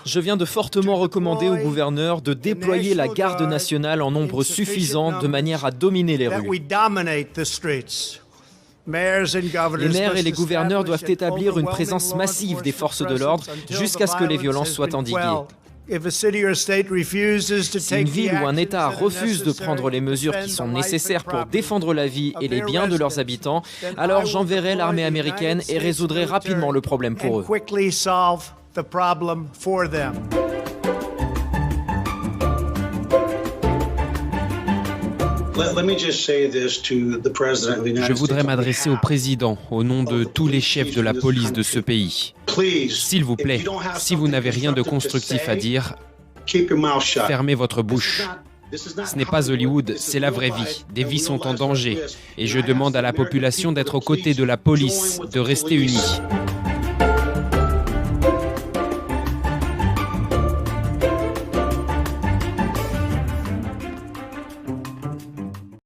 Je viens de fortement recommander aux gouverneurs de déployer la garde nationale en nombre suffisant de manière à dominer les rues. Les maires et les gouverneurs doivent établir une présence massive des forces de l'ordre jusqu'à ce que les violences soient endiguées. Si une ville ou un État refuse de prendre les mesures qui sont nécessaires pour défendre la vie et les biens de leurs habitants, alors j'enverrai l'armée américaine et résoudrai rapidement le problème pour eux. Je voudrais m'adresser au président au nom de tous les chefs de la police de ce pays. S'il vous plaît, si vous n'avez rien de constructif à dire, fermez votre bouche. Ce n'est pas Hollywood, c'est la vraie vie. Des vies sont en danger. Et je demande à la population d'être aux côtés de la police, de rester unie.